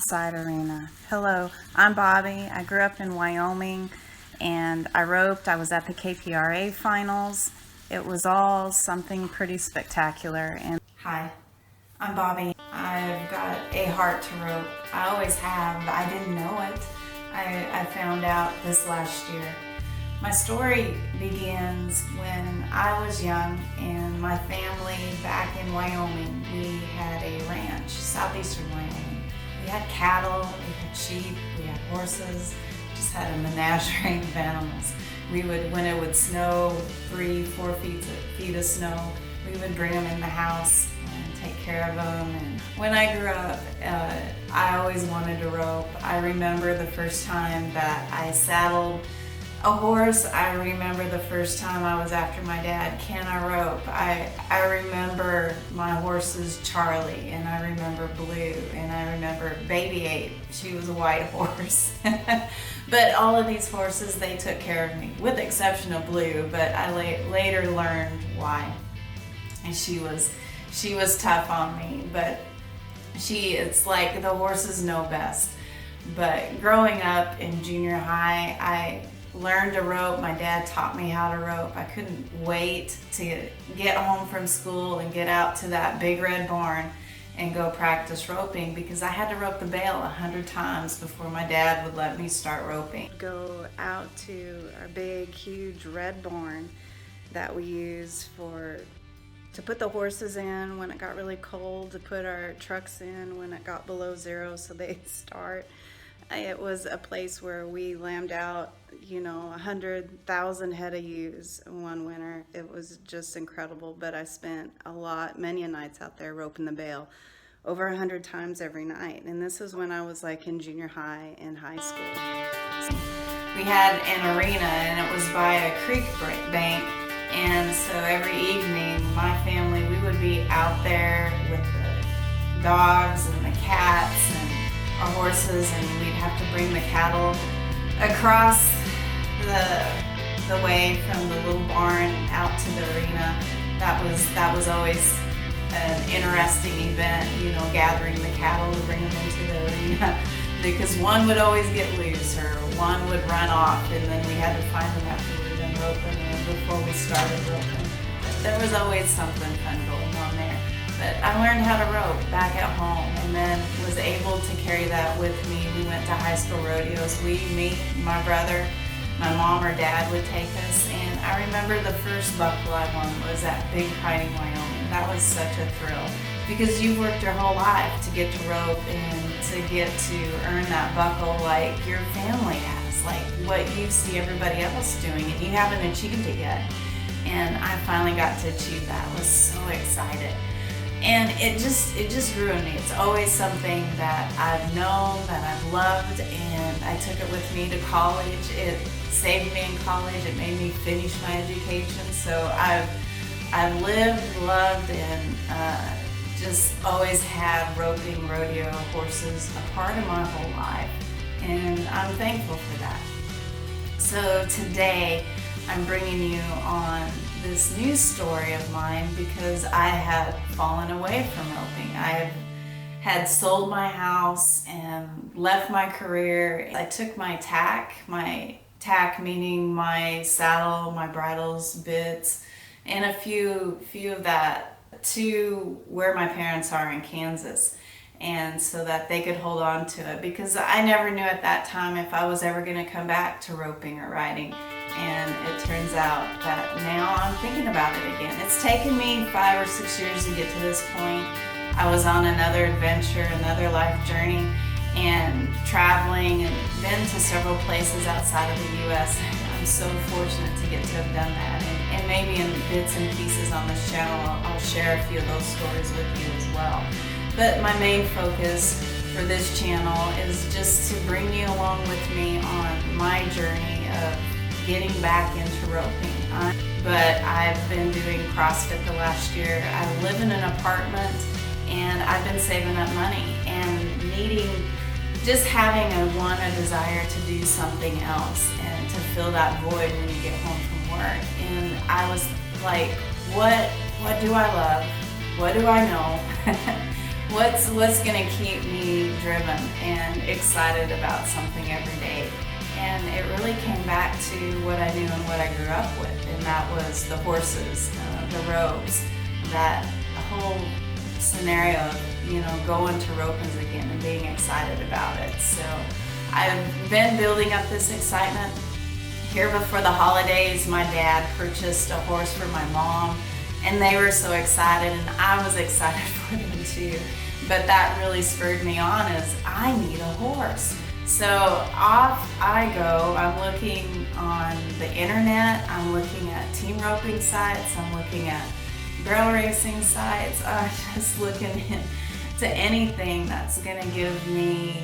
Side Arena. Hello, I'm Bobby. I grew up in Wyoming and I roped. I was at the KPRA finals. It was all something pretty spectacular. And hi, I'm Bobby. I've got a heart to rope. I always have. I didn't know it. I found out this last year. My story begins when I was young and my family back in Wyoming, we had a ranch, southeastern Wyoming. We had cattle, we had sheep, we had horses, just had a menagerie of animals. We would, when it would snow, 3-4 feet of snow, we would bring them in the house and take care of them. And when I grew up, I always wanted to rope. I remember the first time that I saddled a horse. I remember the first time I was after my dad, can I rope? I remember my horses Charlie, and I remember Blue, and I remember Baby 8. She was a white horse. But all of these horses, they took care of me, with the exception of Blue, but I later learned why. And she was tough on me, but it's like the horses know best. But growing up in junior high, I learned to rope. My dad taught me how to rope. I couldn't wait to get home from school and get out to that big red barn and go practice roping, because I had to rope the bale 100 times before my dad would let me start roping. Go out to our big, huge red barn that we used to put the horses in when it got really cold, to put our trucks in when it got below zero so they'd start. It was a place where we lambed out, 100,000 head of ewes one winter. It was just incredible, but I spent many nights out there roping the bale, over 100 times every night. And this was when I was like in junior high and high school. We had an arena and it was by a creek bank. And so every evening, my family, we would be out there with the dogs and the cats and our horses, and we'd have to bring the cattle across the way from the little barn out to the arena. That was always an interesting event, gathering the cattle to bring them into the arena, because one would always get loose or one would run off, and then we had to find them after we were done roping and before we started roping. There was always something fun going on there. But I learned how to rope back at home, and then was able to carry that with me. We went to high school rodeos. Me, my brother, my mom or dad would take us, and I remember the first buckle I won was at Big Hiding, Wyoming. That was such a thrill, because you've worked your whole life to get to rope and to get to earn that buckle like your family has, like what you see everybody else doing, and you haven't achieved it yet. And I finally got to achieve that. I was so excited. And it just grew in me. It's always something that I've known, that I've loved, and I took it with me to college. It saved me in college. It made me finish my education. So I've lived, loved, and just always had roping, rodeo, horses a part of my whole life. And I'm thankful for that. So today I'm bringing you on this new story of mine, because I had fallen away from roping. I had sold my house and left my career. I took my tack meaning my saddle, my bridles, bits, and a few of that to where my parents are in Kansas, and so that they could hold on to it, because I never knew at that time if I was ever going to come back to roping or riding. And it turns out that now I'm thinking about it again. It's taken me 5 or 6 years to get to this point. I was on another adventure, another life journey, and traveling, and been to several places outside of the U.S. I'm so fortunate to get to have done that. And maybe in bits and pieces on this channel, I'll share a few of those stories with you as well. But my main focus for this channel is just to bring you along with me on my journey of getting back into roping. But I've been doing CrossFit the last year. I live in an apartment, and I've been saving up money and having a desire to do something else and to fill that void when you get home from work. And I was like, what do I love? What do I know? What's gonna keep me driven and excited about something every day? And it really came back to what I knew and what I grew up with, and that was the horses, the ropes, that whole scenario of, going to ropings again and being excited about it. So I've been building up this excitement. Here before the holidays, my dad purchased a horse for my mom, and they were so excited, and I was excited for them too. But that really spurred me on, as I need a horse. So off I go. I'm looking on the internet, I'm looking at team roping sites, I'm looking at barrel racing sites. I'm just looking into anything that's gonna give me,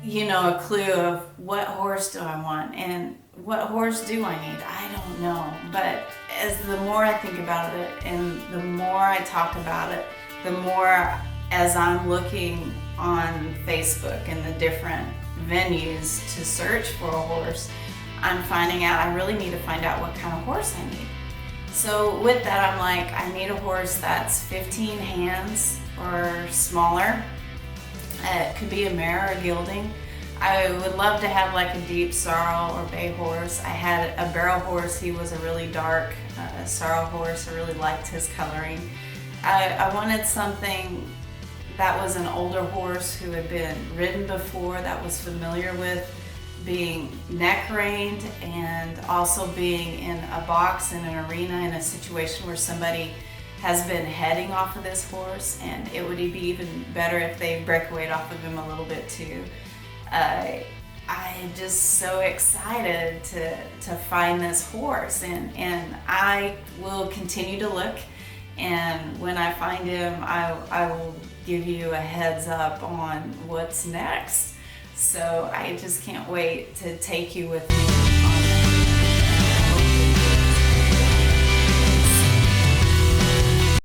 a clue of what horse do I want and what horse do I need. I don't know. But as the more I think about it and the more I talk about it, the more, as I'm looking on Facebook and the different venues to search for a horse, I'm finding out I really need to find out what kind of horse I need. So with that, I'm like, I need a horse that's 15 hands or smaller. It could be a mare or gelding. I would love to have like a deep sorrel or bay horse. I had a barrel horse. He was a really dark sorrel horse. I really liked his coloring. I wanted something that was an older horse who had been ridden before, that was familiar with being neck reined and also being in a box in an arena in a situation where somebody has been heading off of this horse, and it would be even better if they break weight off of him a little bit too. I'm just so excited to find this horse, and I will continue to look, and when I find him, I will give you a heads up on what's next. So I just can't wait to take you with me.